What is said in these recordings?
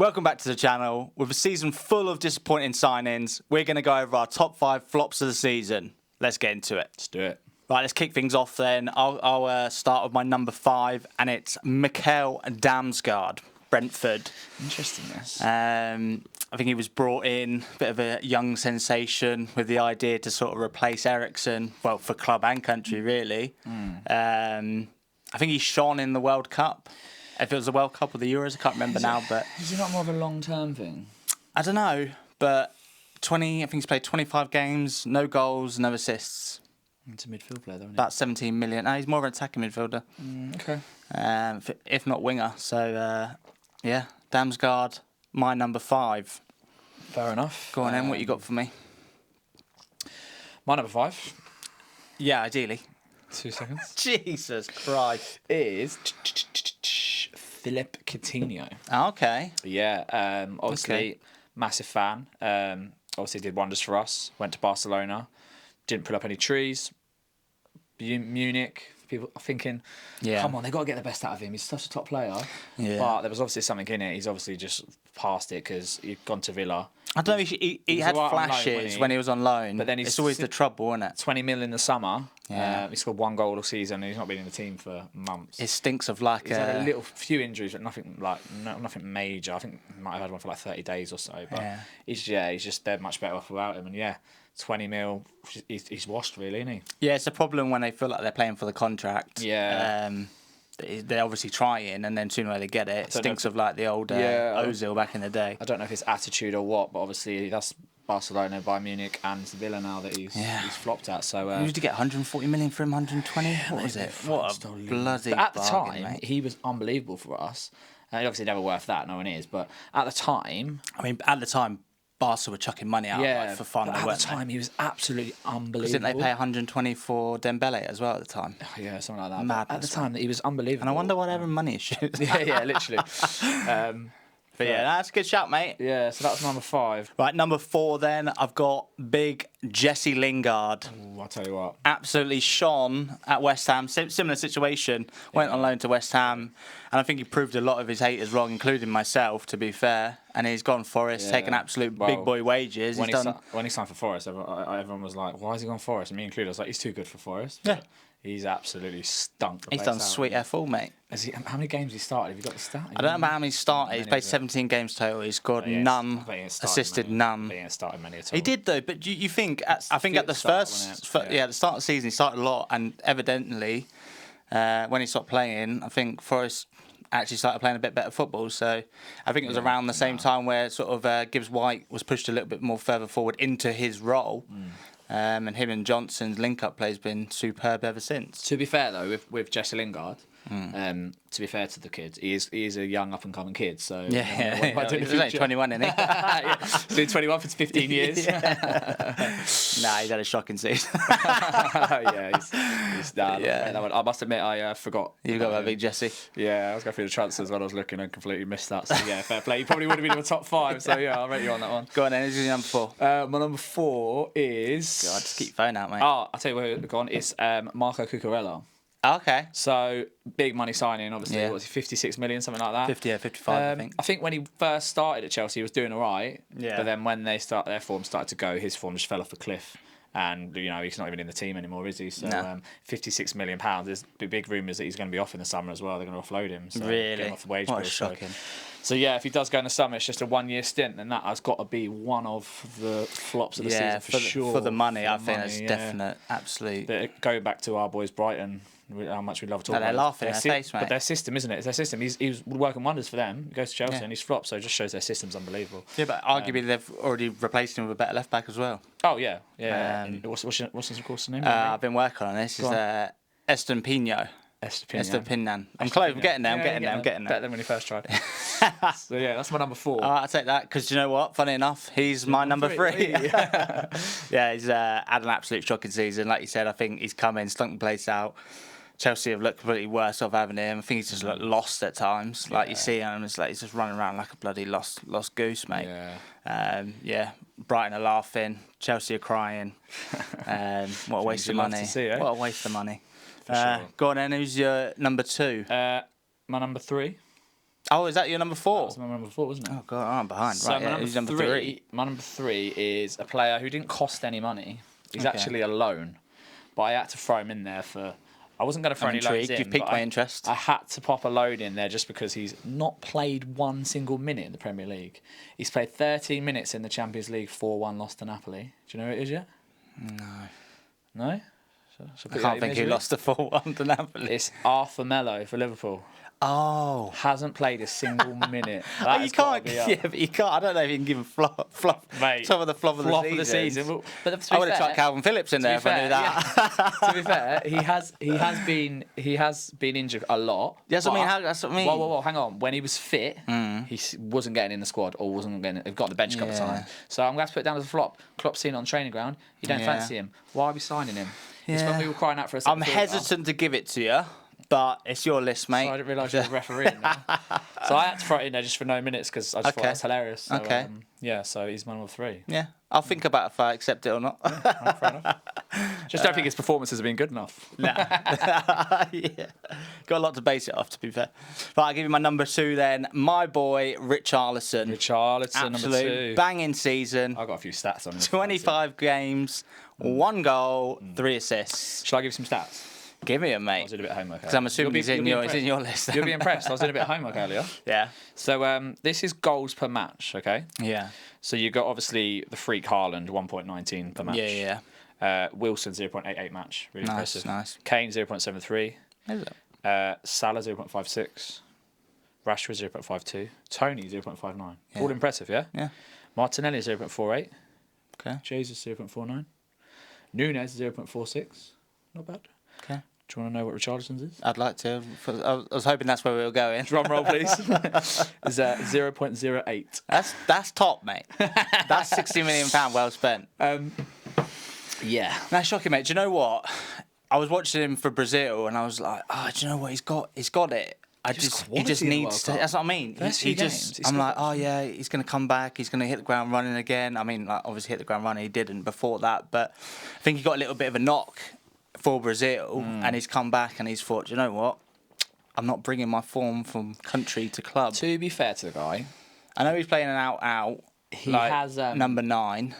Welcome back to the channel. With a season full of disappointing signings, we're going to go over our top 5 flops of the season. Let's get into it. Let's do it. Right, let's kick things off then. I'll start with my number 5, and it's Mikael Damsgaard, Brentford. Interesting, this. I think he was brought in, a bit of a young sensation, with the idea to sort of replace Eriksen, well, for club and country, really. I think he shone in the World Cup. If it was the World Cup or the Euros, I can't remember now. But is it not more of a long-term thing? I don't know, but I think he's played 25 games, no goals, no assists. It's a midfield player, though, isn't About 17 million. No, he's more of an attacking midfielder. Okay. If not winger. So, yeah, Damsgaard, my number 5. Fair enough. Go on then, what you got for me? My number 5. Yeah, ideally. 2 seconds. Jesus Christ. Is Philip Coutinho. Okay. Yeah, obviously, massive fan. Obviously, did wonders for us. Went to Barcelona. Didn't pull up any trees. Munich. People are thinking, come on, they've got to get the best out of him. He's such a top player. Yeah. But there was obviously something in it. He's obviously just passed it because he'd gone to Villa. I don't know if he had flashes when he was on loan. But then it's always the trouble, isn't it? 20 mil in the summer. Yeah. He scored 1 goal all season and he's not been in the team for months. It stinks of like he's had a few injuries, but nothing major. I think he might have had one for like 30 days or so. But he's just they're much better off without him. And 20 mil, he's washed really, isn't he? Yeah, it's a problem when they feel like they're playing for the contract. Yeah. They're obviously trying, and then sooner they get it. It stinks of like the old Ozil back in the day. I don't know if it's attitude or what, but obviously that's Barcelona, Bayern Munich, and Villa now that he's flopped at. So you used to get 140 million for him, 120. What was it? What a bloody! But at the bargain, time, mate. He was unbelievable for us. Obviously, never worth that. No one is. But at the time, Barca were chucking money out for fun. But at the time, he was absolutely unbelievable. Didn't they pay 120 for Dembele as well at the time? Yeah, something like that. Madness, at the time, he was unbelievable. And I wonder whatever money is. yeah, literally. But yeah, that's a good shout, mate. Yeah, so that's number 5. Right, number 4 then, I've got big Jesse Lingard. Ooh, I'll tell you what. Absolutely shone at West Ham. Similar situation. Went on loan to West Ham. And I think he proved a lot of his haters wrong, including myself, to be fair. And he's gone Forest, taken absolute big boy wages. When he signed for Forest, everyone was like, why has he gone Forest? And me included, I was like, he's too good for Forest. Yeah. He's absolutely stunk. He's done sweet F all, mate. How many games he started? Have you got the stat? I don't know how many he started. He's played 17 games total. He's scored none, assisted none. He ain't started many at all. He did though, but you think? I think at the at the start of the season he started a lot, and evidently when he stopped playing, I think Forest actually started playing a bit better football. So I think it was around the same time where sort of Gibbs White was pushed a little bit more further forward into his role. And him and Johnson's link-up play has been superb ever since. To be fair, though, with Jesse Lingard, to be fair to the kid, he is a young up-and-coming kid. So he's only 21, isn't he? He's been 21 for 15 years. Nah, he's had a shocking season. He's done. Yeah. I must admit, I forgot. You got that big Jesse. Yeah, I was going through the transfers when I was looking and completely missed that. So yeah, fair play. You probably would have been in the top 5. So yeah, I'll rate you on that one. Go on then. Who's your number 4? My number 4 is. God, just keep your phone out, mate. Oh, I'll tell you where go on. It's Marco Cucurella. Okay. So big money signing, obviously. What was he, 56 million, something like that? 55, I think. I think when he first started at Chelsea, he was doing all right. Yeah. But then when their form started to go, his form just fell off a cliff. And he's not even in the team anymore, is he? So £56 million. There's big rumours that he's going to be off in the summer as well. They're going to offload him. So really? Get him off the wage bill. What shocking. So yeah, if he does go in the summer, it's just a 1-year stint, then that has got to be one of the flops of the season for sure. For the money, I think that's definite, absolute. But go back to our boys Brighton. How much we love talking about. They're laughing in their face, mate. But their system, isn't it? It's their system. He was working wonders for them. He goes to Chelsea and he's flopped, so it just shows their system's unbelievable. Yeah, but arguably they've already replaced him with a better left back as well. Oh yeah. What's his course name? I've been working on this. It's Estepiñán. Estepiñán. I'm close. I'm getting there. I'm getting there. Better than when he first tried. So yeah, that's my number 4. I'll take that because you know what? Funny enough, he's my number 3. Yeah, he's had an absolute shocking season. Like you said, I think he's come in, stunk the place out. Chelsea have looked completely worse off having him. I think he's just lost at times. Like you see him, it's like he's just running around like a bloody lost goose, mate. Brighton are laughing, Chelsea are crying. What a waste of money! What a waste of money. Go on then. Who's your number 2? My number 3. Oh, is that your number 4? That was my number 4, wasn't it? Oh God, I'm behind. So right, who's number 3? My number 3 is a player who didn't cost any money. He's actually a loan, but I had to throw him in there for. I wasn't going to throw any loans in. You've piqued my interest. I had to pop a load in there just because he's not played one single minute in the Premier League. He's played 13 minutes in the Champions League, 4-1 lost to Napoli. Do you know who it is yet? No. No? I can't think who lost the 4-1 to Napoli. It's Arthur Melo for Liverpool. Oh. Hasn't played a single minute. You can't. Yeah, but you can't. I don't know if you can give him flop. Mate, some of the flop of the season. Well, but I would have chucked Calvin Phillips in there if I knew that. Yeah. To be fair, he has been injured a lot. That's what I mean. Whoa, hang on. When he was fit, he wasn't getting in the squad or wasn't getting. Got on the bench a couple of times. So I'm going to have to put it down as a flop. Klopp's seen it on training ground. You don't fancy him. Why are we signing him? It's when we were crying out for a second. I'm hesitant to give it to you. But it's your list, mate. So I didn't realise you were refereeing now. So I had to throw it in there just for no minutes because I just thought that's hilarious. So, so he's my number 3. Yeah, I'll think about if I accept it or not. Yeah, fair enough. Just don't think his performances have been good enough. Nah. Yeah. Got a lot to base it off, to be fair. Right, I'll give you my number 2 then. My boy, Richarlison. Number 2. Banging season. I've got a few stats on him. 25 games, 1 goal, 3 assists. Shall I give you some stats? Give me a mate. I was doing a bit of homework. Because I'm assuming he's in your list. You'll be impressed. I was doing a bit of homework earlier. Yeah. So this is goals per match, okay? Yeah. So you got obviously the freak Haaland, 1.19 per match. Yeah. Wilson, 0.88 match. Really impressive. Nice. Kane, 0.73. Is it? Salah, 0.56. Rashford, 0.52. Tony, 0.59. Yeah. All impressive, yeah? Yeah. Martinelli, 0.48. Okay. Jesus, 0.49. Nunes, 0.46. Not bad. Okay. Do you want to know what Richarlison's is? I'd like to. I was hoping that's where we were going. Drum roll, please. Is 0.08. That's top, mate. That's £60 million well spent. Yeah. That's shocking, mate. Do you know what? I was watching him for Brazil, and I was like, do you know what? He's got it. He just needs to. That's what I mean. I'm like, he's going to come back. He's going to hit the ground running again. I mean, like, obviously hit the ground running. He didn't before that, but I think he got a little bit of a knock for Brazil, and he's come back and he's thought, do you know what? I'm not bringing my form from country to club. To be fair to the guy, I know he's playing an out. He has number 9.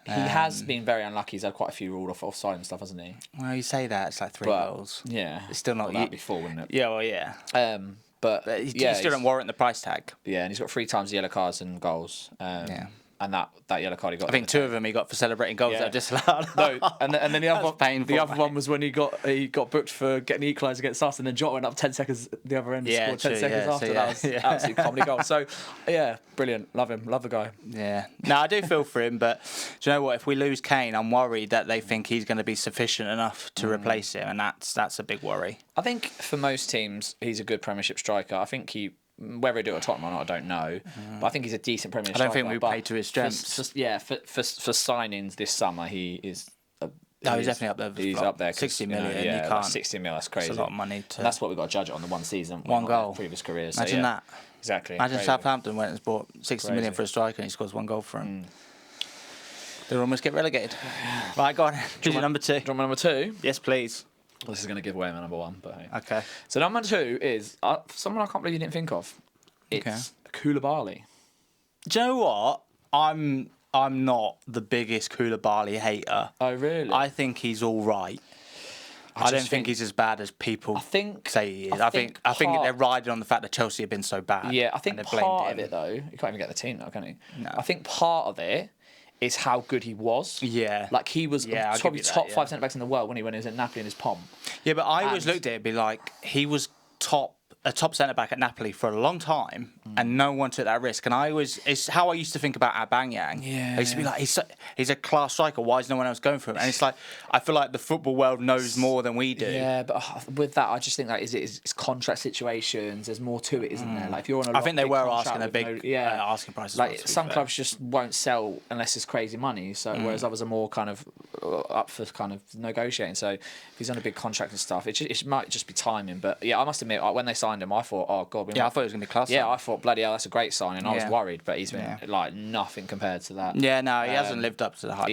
He has been very unlucky. He's had quite a few ruled offside and stuff, hasn't he? Well, you say that it's like 3 goals. Yeah, it's still not. That'd be 4, wouldn't it? Yeah, well, yeah. But he still don't warrant the price tag. Yeah, and he's got 3 times the yellow cards and goals. And that yellow card he got. I think 2 of them he got for celebrating goals that are disallowed. No, and then the other one was when he got booked for getting the equaliser against us, and then Jota went up 10 seconds the other end and scored 10 seconds after. So that was absolutely comedy goal. So yeah, brilliant. Love him. Love the guy. Yeah. No, I do feel for him, but do you know what? If we lose Kane, I'm worried that they think he's going to be sufficient enough to replace him, and that's a big worry. I think for most teams, he's a good Premiership striker. I think whether he do it at Tottenham or not, I don't know. But I think he's a decent Premier League striker. I don't think we play to his strengths. For signings this summer, he is. He's definitely up there. He's up there. 60 million. You can't. 60 million. That's crazy. It's a lot of money. And that's what we've got to judge it on the one season. 1 goal. Previous careers. Imagine that. Exactly. Imagine Southampton went and bought 60 million for a striker and he scores 1 goal for him. They'll almost get relegated. Right, go on. Who's your number 2? Do you want my number 2? Yes, please. Well, this is going to give away my number 1, but hey. Okay. So number 2 is someone I can't believe you didn't think of. It's Koulibaly. Do you know what? I'm not the biggest Koulibaly hater. Oh, really? I think he's all right. I don't think he's as bad as people say he is. I think they're riding on the fact that Chelsea have been so bad. Yeah, I think part of it, though, you can't even get the team now, can you? No. I think part of it is how good he was. Yeah. Like, he was probably top 5 centre-backs in the world when he was at Napoli in his pomp. Yeah, but I always looked at it and be like, he was a top centre-back at Napoli for a long time, and no one took that risk. And it's how I used to think about Aubameyang. Yeah. I used to be like, he's a class striker. Why is no one else going for him? And it's like, I feel like the football world knows more than we do. Yeah, but with that, I just think that it's contract situations. There's more to it, isn't there? Like, if you're on I think they were asking a big asking prices. Like, some clubs just won't sell unless it's crazy money. So whereas others are more kind of up for kind of negotiating. So if he's on a big contract and stuff, it might just be timing. But yeah, I must admit, when they signed him, I thought, oh god, I thought it was going to be class. Yeah, I thought, bloody hell, that's a great signing. I was worried, but he's been like nothing compared to that. Yeah, no, he hasn't lived up to the hype.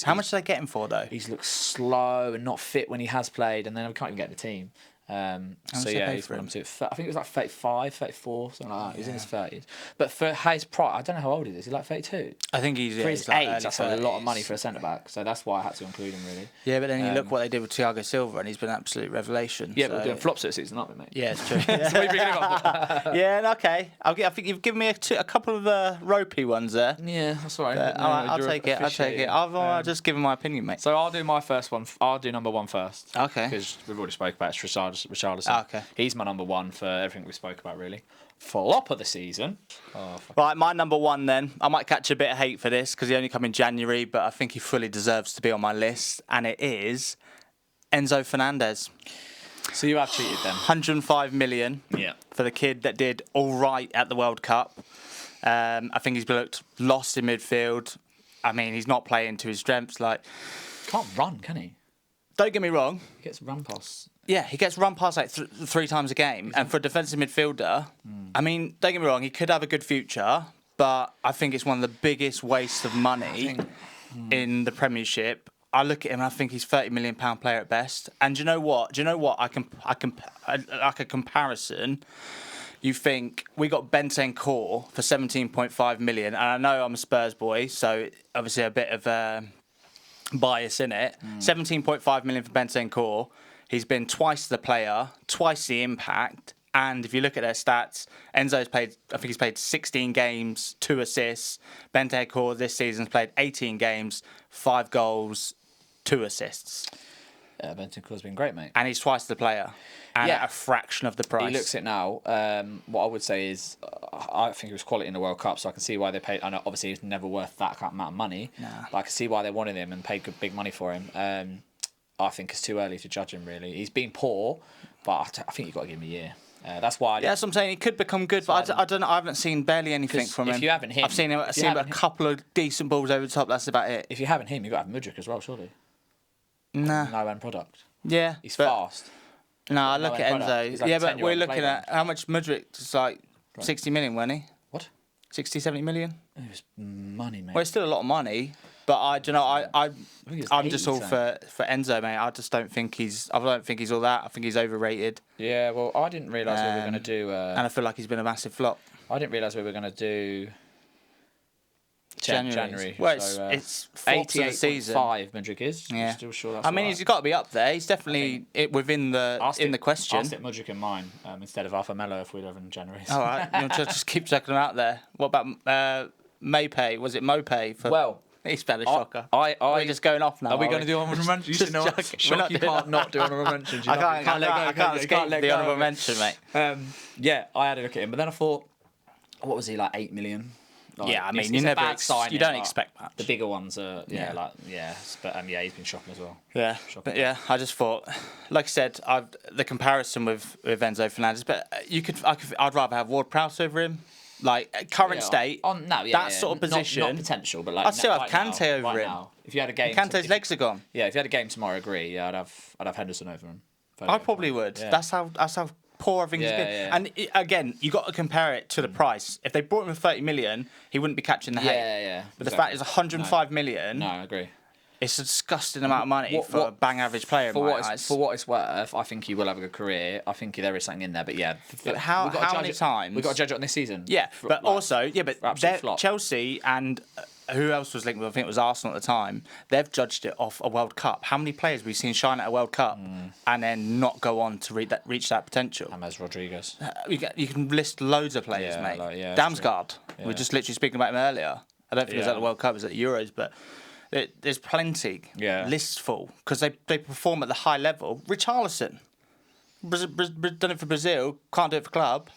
How much did they get him for though? He's looked slow and not fit when he has played, and then we can't even get the team. So yeah, he's got him to. I think it was like 35, 34, something like that. He's in his 30s. But for his price, I don't know how old he is. He's like 32. I think he's for his like age. That's 30s. a lot of money for a centre back. So that's why I had to include him really. Yeah, but then you look what they did with Thiago Silva, and he's been an absolute revelation. Yeah, but we're doing flops this season, aren't we, mate? Yeah, it's true. So what are you bringing him up? Yeah, okay. I think you've given me a couple of ropey ones there. Yeah, that's all right. I'll take it. I'll just give him my opinion, mate. So I'll do my first one. I'll do number one first. Okay. Because we've already spoke about Richarlison. Okay. He's my number one for everything we spoke about, really. Flop of the season. Right, my number one then. I might catch a bit of hate for this because he only come in January, but I think he fully deserves to be on my list, and it is Enzo Fernandez. So you have cheated then. 105 million. Yeah. For the kid that did all right at the World Cup. I think he's looked lost in midfield. I mean, he's not playing to his strengths. Can't run, can he? Don't get me wrong. He gets run past. Yeah, he gets run past like three times a game. And for a defensive midfielder, I mean, don't get me wrong, he could have a good future, but I think it's one of the biggest wastes of money in the Premiership. I look at him and I think he's £30 million player at best. And do you know what? Like a comparison, you think we got Bentancur for 17.5 million, and I know I'm a Spurs boy, so obviously a bit of bias in it. 17.5 million for Bentancur. He's been twice the player, twice the impact, and if you look at their stats, Enzo's played. I think he's played 16 games, 2 assists. Bentancur this season's played 18 games, 5 goals, 2 assists. Yeah, Bentancur's been great, mate. And he's twice the player. And at a fraction of the price. He looks it now. What I would say is, I think it was quality in the World Cup, so I can see why they paid. I know obviously he's never worth that amount of money, but I can see why they wanted him and paid big money for him. I think it's too early to judge him, really. He's been poor, but I think you've got to give him a year. That's why. That's what I'm saying. He could become good, but I don't know. I haven't seen barely anything from him. If you haven't him, I've seen a couple of decent balls over the top. That's about it. If you haven't him, you've got to have Mudryk as well, surely. Nah. No end product. Yeah. He's fast. No, I look at Enzo. Like but we're looking at how much Mudryk is like 60 million, wasn't he? What? 60, 70 million? It was money, mate. Well, it's still a lot of money, but I'm just all for Enzo, mate. I just don't think he's all that. I think he's overrated. Yeah, well, I didn't realise we were going to do. And I feel like he's been a massive flop. I didn't realise we were going to do. January. Well, it's flops of the season. 88.5 Mudryk is. Yeah. I'm still sure that's he's got to be up there. He's definitely within the question. I'll stick Mudryk in mine instead of Arthur Mello if we'd have in January. All right, you'll just keep checking them out there. What about Mopay? Was it Mopay? He's been a shocker. We're just going off now. Are we going to do honourable mention? You can't not do honourable mentions. I can't escape the honourable mention, mate. Yeah, I had a look at him, but then I thought, what was he, like 8 million? I mean, you don't expect that. The bigger ones are, but he's been shocking as well. Yeah, but I just thought, like I said, the comparison with Enzo Fernandez, but I'd rather have Ward-Prowse over him. Like current state, sort of position. Not potential, but like I'd still have Kante over him. Now. If you had a game, Kante's legs are gone. Yeah, if you had a game tomorrow, I agree. Yeah, I'd have Henderson over him. I probably would. Yeah. That's how poor everything's been. Yeah. And again, you got to compare it to the price. If they brought him for 30 million, he wouldn't be catching the hate. Yeah. But the fact is 105 million. No, I agree. It's a disgusting amount of money for a bang average player. For what it's worth, I think he will have a good career. I think there is something in there. But how many times we've got to judge it on this season? Yeah, but Chelsea and who else was linked with? I think it was Arsenal at the time. They've judged it off a World Cup. How many players have we seen shine at a World Cup and then not go on to reach that potential? James Rodriguez. You can list loads of players, mate. Damsgaard. We were just literally speaking about him earlier. I don't think it was at the World Cup. It was at the Euros, but there's plenty. Lists full because they perform at the high level. Richarlison, done it for Brazil. Can't do it for club.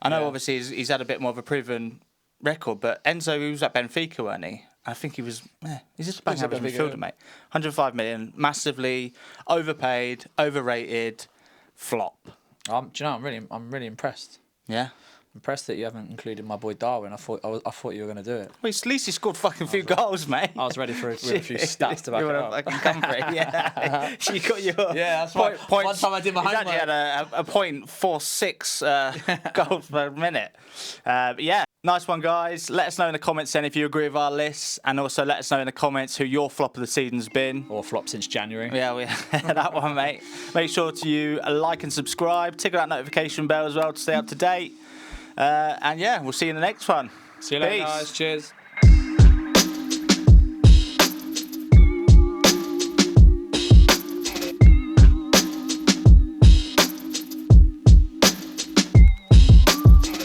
I know, obviously, he's had a bit more of a proven record, but Enzo, he was at Benfica, weren't he? I think he was. He's just a bang average midfielder, mate. 105 million, massively overpaid, overrated, flop. Do you know? I'm really impressed. Yeah. Impressed that you haven't included my boy Darwin. I thought you were going to do it. Well, at least he scored fucking few goals, mate. I was ready for a few stats to back it up. Fucking come for it, yeah. You got your that's right. One time I did my homework. He's actually had a .46 goals per minute. But yeah. Nice one, guys. Let us know in the comments then if you agree with our lists, and also let us know in the comments who your flop of the season's been. Or flop since January. Yeah, that one, mate. Make sure to like and subscribe. Tickle that notification bell as well to stay up to date. And yeah, we'll see you in the next one. See you later, guys. Cheers.